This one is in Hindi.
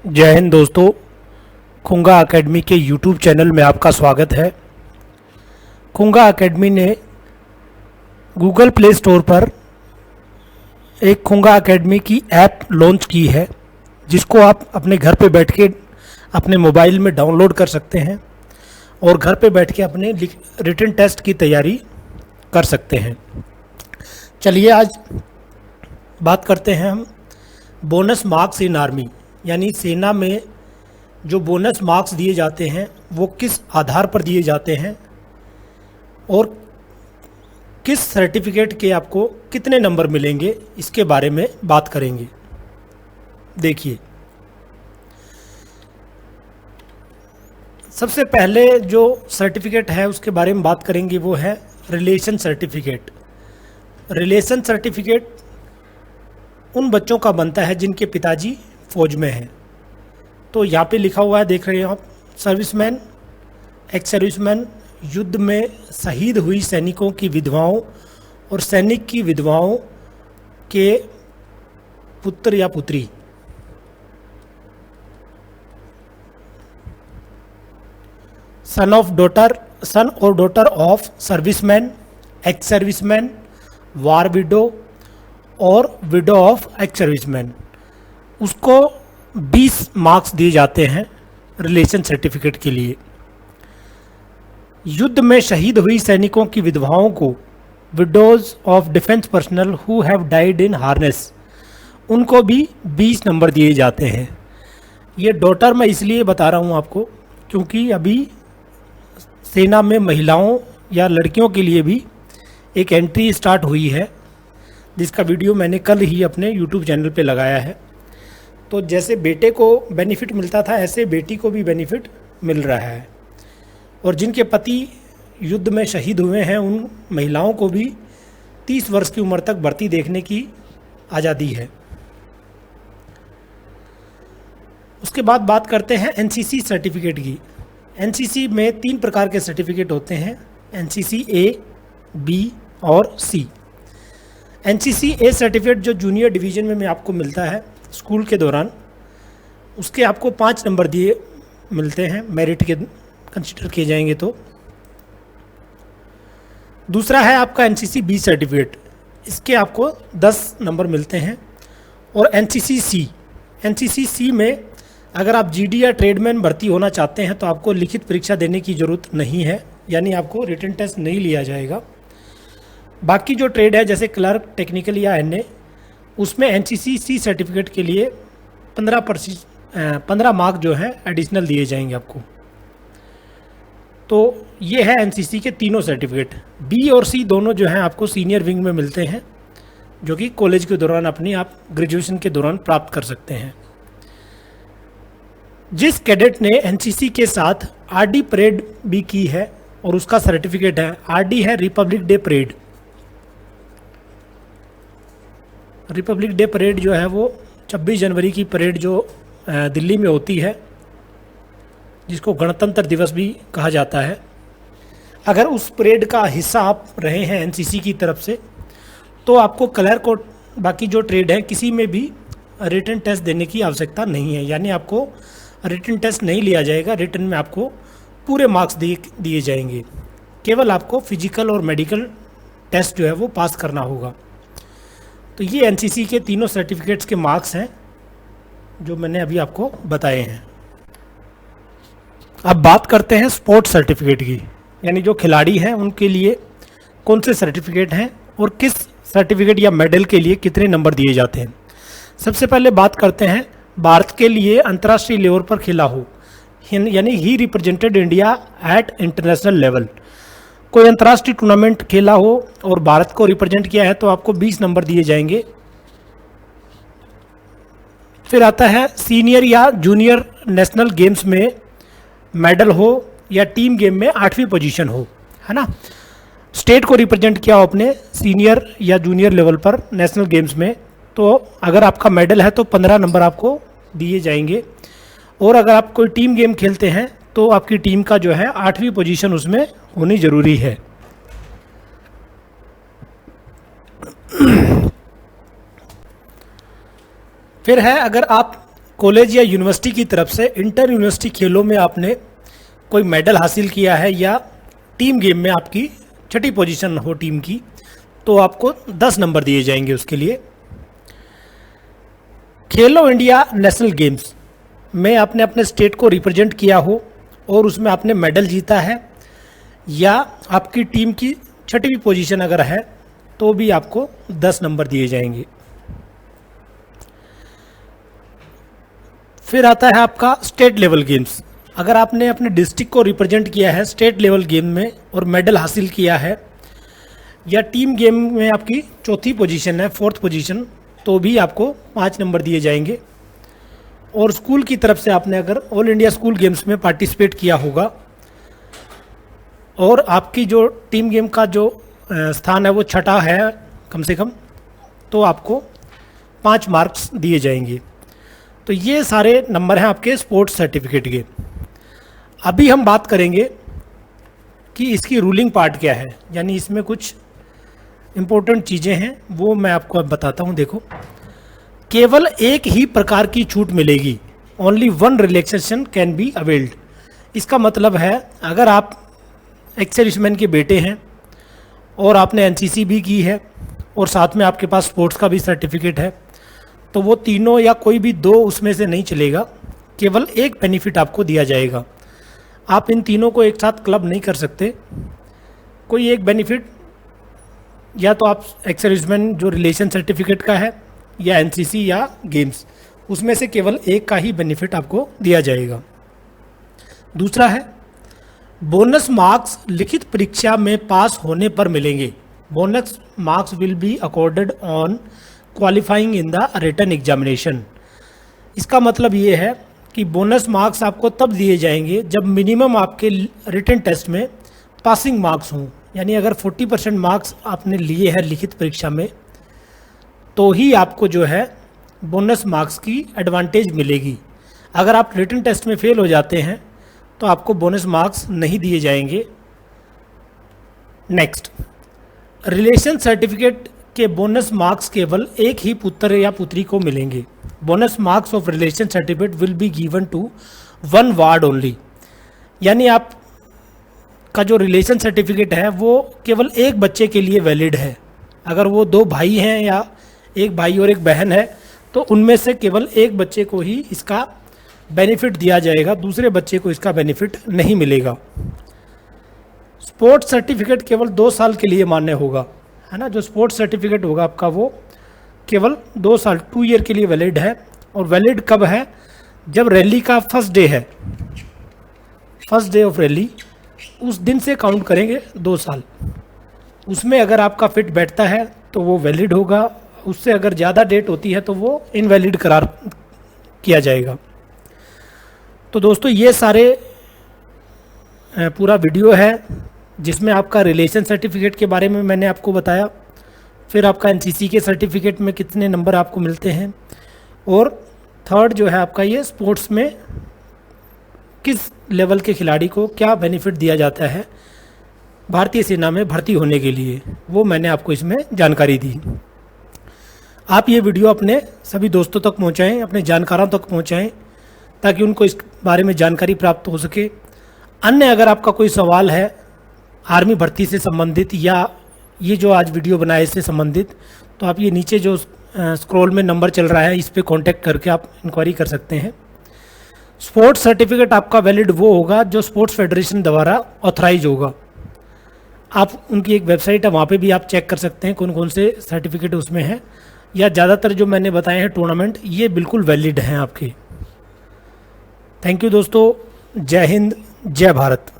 जय हिंद दोस्तों। खुंगा एकेडमी के यूट्यूब चैनल में आपका स्वागत है। खुंगा एकेडमी ने गूगल प्ले स्टोर पर एक खुंगा एकेडमी की ऐप लॉन्च की है, जिसको आप अपने घर पे बैठ के अपने मोबाइल में डाउनलोड कर सकते हैं और घर पे बैठ के अपने रिटन टेस्ट की तैयारी कर सकते हैं। चलिए आज बात करते हैं हम बोनस मार्क्स इन आर्मी, यानी सेना में जो बोनस मार्क्स दिए जाते हैं वो किस आधार पर दिए जाते हैं और किस सर्टिफिकेट के आपको कितने नंबर मिलेंगे, इसके बारे में बात करेंगे। देखिए, सबसे पहले जो सर्टिफिकेट है उसके बारे में बात करेंगे, वो है रिलेशन सर्टिफिकेट। रिलेशन सर्टिफिकेट उन बच्चों का बनता है जिनके पिताजी फौज में हैं। तो यहाँ पे लिखा हुआ है, देख रहे हैं आप, सर्विसमैन, एक्स सर्विसमैन, युद्ध में शहीद हुई सैनिकों की विधवाओं और सैनिक की विधवाओं के पुत्र या पुत्री। सन और daughter of serviceman, ex serviceman, war window और विडो ऑफ एक्स सर्विसमैन, उसको 20 मार्क्स दिए जाते हैं रिलेशन सर्टिफिकेट के लिए। युद्ध में शहीद हुई सैनिकों की विधवाओं को, widows of defence personnel who have died in harness, उनको भी 20 नंबर दिए जाते हैं। ये डॉटर मैं इसलिए बता रहा हूँ आपको क्योंकि अभी सेना में महिलाओं या लड़कियों के लिए भी एक एंट्री स्टार्ट हुई है, जिसका वीडियो मैंने कल ही अपने यूट्यूब चैनल पे लगाया है। तो जैसे बेटे को बेनिफिट मिलता था, ऐसे बेटी को भी बेनिफिट मिल रहा है। और जिनके पति युद्ध में शहीद हुए हैं, उन महिलाओं को भी 30 वर्ष की उम्र तक भर्ती देखने की आज़ादी है। उसके बाद बात करते हैं एनसीसी सर्टिफिकेट की। एनसीसी में 3 प्रकार के सर्टिफिकेट होते हैं, एनसीसी ए, बी और सी। एनसीसी ए सर्टिफिकेट जो जूनियर डिवीज़न में आपको मिलता है स्कूल के दौरान, उसके आपको 5 नंबर दिए मिलते हैं, मेरिट के कंसिडर किए जाएंगे तो। दूसरा है आपका एनसीसी बी सर्टिफिकेट, इसके आपको 10 नंबर मिलते हैं। और एनसीसी सी में अगर आप जीडी या ट्रेडमैन भर्ती होना चाहते हैं तो आपको लिखित परीक्षा देने की ज़रूरत नहीं है, यानी आपको रिटन टेस्ट नहीं लिया जाएगा। बाकी जो ट्रेड है जैसे क्लर्क, टेक्निकल या एनए, उसमें एनसीसी सी सर्टिफिकेट के लिए 15 मार्क जो है एडिशनल दिए जाएंगे आपको। तो ये है एनसीसी के तीनों सर्टिफिकेट। बी और सी दोनों जो हैं आपको सीनियर विंग में मिलते हैं, जो कि कॉलेज के दौरान अपनी आप ग्रेजुएशन के दौरान प्राप्त कर सकते हैं। जिस कैडेट ने एनसीसी के साथ आरडी परेड भी की है और उसका सर्टिफिकेट है, आरडी है Republic day parade. Republic day parade जो है वो 26 जनवरी की परेड जो दिल्ली में होती है, जिसको गणतंत्र दिवस भी कहा जाता है। अगर उस परेड का हिस्सा आप रहे हैं एनसीसी की तरफ से, तो आपको क्लर्क और बाकी जो ट्रेड है किसी में भी रिटन टेस्ट देने की आवश्यकता नहीं है, यानी आपको रिटन टेस्ट नहीं लिया जाएगा। रिटन में आपको पूरे मार्क्स दिए जाएंगे, केवल आपको फिजिकल और मेडिकल टेस्ट जो है वो पास करना होगा। तो ये एनसीसी के तीनों सर्टिफिकेट्स के मार्क्स हैं जो मैंने अभी आपको बताए हैं। अब बात करते हैं स्पोर्ट्स सर्टिफिकेट की, यानी जो खिलाड़ी हैं उनके लिए कौन से सर्टिफिकेट हैं और किस सर्टिफिकेट या मेडल के लिए कितने नंबर दिए जाते हैं। सबसे पहले बात करते हैं भारत के लिए अंतर्राष्ट्रीय लेवल पर खेला हो, यानी ही represented India at international level. कोई अंतर्राष्ट्रीय टूर्नामेंट खेला हो और भारत को रिप्रेजेंट किया है तो आपको 20 नंबर दिए जाएंगे। फिर आता है सीनियर या जूनियर नेशनल गेम्स में मेडल हो या टीम गेम में 8वीं पोजीशन हो, है ना। स्टेट को रिप्रेजेंट किया हो अपने सीनियर या जूनियर लेवल पर नेशनल गेम्स में, तो अगर आपका मेडल है तो 15 नंबर आपको दिए जाएंगे। और अगर आप कोई टीम गेम खेलते हैं तो आपकी टीम का जो है 8वीं पोजीशन उसमें होनी जरूरी है। फिर है अगर आप कॉलेज या यूनिवर्सिटी की तरफ से इंटर यूनिवर्सिटी खेलों में आपने कोई मेडल हासिल किया है या टीम गेम में आपकी छठी पोजीशन हो टीम की, तो आपको 10 नंबर दिए जाएंगे उसके लिए। खेलो इंडिया नेशनल गेम्स में आपने अपने स्टेट को रिप्रेजेंट किया हो और उसमें आपने मेडल जीता है या आपकी टीम की छठवीं पोजीशन अगर है तो भी आपको 10 नंबर दिए जाएंगे। फिर आता है आपका स्टेट लेवल गेम्स। अगर आपने अपने डिस्ट्रिक्ट को रिप्रेजेंट किया है स्टेट लेवल गेम में और मेडल हासिल किया है या टीम गेम में आपकी चौथी पोजीशन है, फोर्थ पोजीशन, तो भी आपको 5 नंबर दिए जाएंगे। और स्कूल की तरफ से आपने अगर ऑल इंडिया स्कूल गेम्स में पार्टिसिपेट किया होगा और आपकी जो टीम गेम का जो स्थान है वो छठा है कम से कम, तो आपको 5 मार्क्स दिए जाएंगे। तो ये सारे नंबर हैं आपके स्पोर्ट्स सर्टिफिकेट के। अभी हम बात करेंगे कि इसकी रूलिंग पार्ट क्या है, यानी इसमें कुछ इम्पोर्टेंट चीज़ें हैं वो मैं आपको अब बताता हूँ। देखो, केवल एक ही प्रकार की छूट मिलेगी, only one relaxation can be availed. इसका मतलब है अगर आप एक्स सर्विसमैन के बेटे हैं और आपने एनसीसी भी की है और साथ में आपके पास स्पोर्ट्स का भी सर्टिफिकेट है, तो वो तीनों या कोई भी 2 उसमें से नहीं चलेगा, केवल एक बेनिफिट आपको दिया जाएगा। आप इन तीनों को एक साथ क्लब नहीं कर सकते, कोई एक बेनिफिट या तो आप एक्स सर्विसमैन जो रिलेशन सर्टिफिकेट का है या एनसीसी या गेम्स, उसमें से केवल एक का ही बेनिफिट आपको दिया जाएगा। दूसरा है बोनस मार्क्स लिखित परीक्षा में पास होने पर मिलेंगे। Bonus marks will be accorded on qualifying in the written examination. इसका मतलब ये है कि बोनस मार्क्स आपको तब दिए जाएंगे जब मिनिमम आपके रिटन टेस्ट में पासिंग मार्क्स हों, यानी अगर 40% मार्क्स आपने लिए हैं लिखित परीक्षा में तो ही आपको जो है बोनस मार्क्स की एडवांटेज मिलेगी। अगर आप रिटन टेस्ट में फेल हो जाते हैं तो आपको बोनस मार्क्स नहीं दिए जाएंगे। नेक्स्ट, रिलेशन सर्टिफिकेट के बोनस मार्क्स केवल एक ही पुत्र या पुत्री को मिलेंगे। Bonus marks of relation certificate will be given to 1 ward only, यानी आप का जो रिलेशन सर्टिफिकेट है वो केवल एक बच्चे के लिए वैलिड है। अगर वो 2 भाई हैं या एक भाई और एक बहन है तो उनमें से केवल एक बच्चे को ही इसका बेनिफिट दिया जाएगा, दूसरे बच्चे को इसका बेनिफिट नहीं मिलेगा। स्पोर्ट्स सर्टिफिकेट केवल 2 साल के लिए मान्य होगा, है ना। जो स्पोर्ट्स सर्टिफिकेट होगा आपका वो केवल 2 साल 2 ईयर के लिए वैलिड है। और वैलिड कब है? जब रैली का फर्स्ट डे है, फर्स्ट डे ऑफ रैली, उस दिन से काउंट करेंगे 2 साल। उसमें अगर आपका फिट बैठता है तो वो वैलिड होगा, उससे अगर ज़्यादा डेट होती है तो वो इनवैलिड करार किया जाएगा। तो दोस्तों ये सारे पूरा वीडियो है जिसमें आपका रिलेशन सर्टिफिकेट के बारे में मैंने आपको बताया, फिर आपका एनसीसी के सर्टिफिकेट में कितने नंबर आपको मिलते हैं, और थर्ड जो है आपका ये स्पोर्ट्स में किस लेवल के खिलाड़ी को क्या बेनिफिट दिया जाता है भारतीय सेना में भर्ती होने के लिए, वो मैंने आपको इसमें जानकारी दी। आप ये वीडियो अपने सभी दोस्तों तक पहुंचाएं, अपने जानकारों तक पहुंचाएं ताकि उनको इस बारे में जानकारी प्राप्त हो सके। अन्य अगर आपका कोई सवाल है आर्मी भर्ती से संबंधित या ये जो आज वीडियो बनाए इससे संबंधित, तो आप ये नीचे जो स्क्रॉल में नंबर चल रहा है इस पर कॉन्टैक्ट करके आप इंक्वायरी कर सकते हैं। स्पोर्ट्स सर्टिफिकेट आपका वैलिड वो होगा जो स्पोर्ट्स फेडरेशन द्वारा ऑथराइज होगा। आप उनकी एक वेबसाइट है, वहाँ पे भी आप चेक कर सकते हैं कौन कौन से सर्टिफिकेट उसमें हैं, या ज़्यादातर जो मैंने बताए हैं टूर्नामेंट ये बिल्कुल वैलिड हैं आपके। थैंक यू दोस्तों, जय हिंद, जय भारत।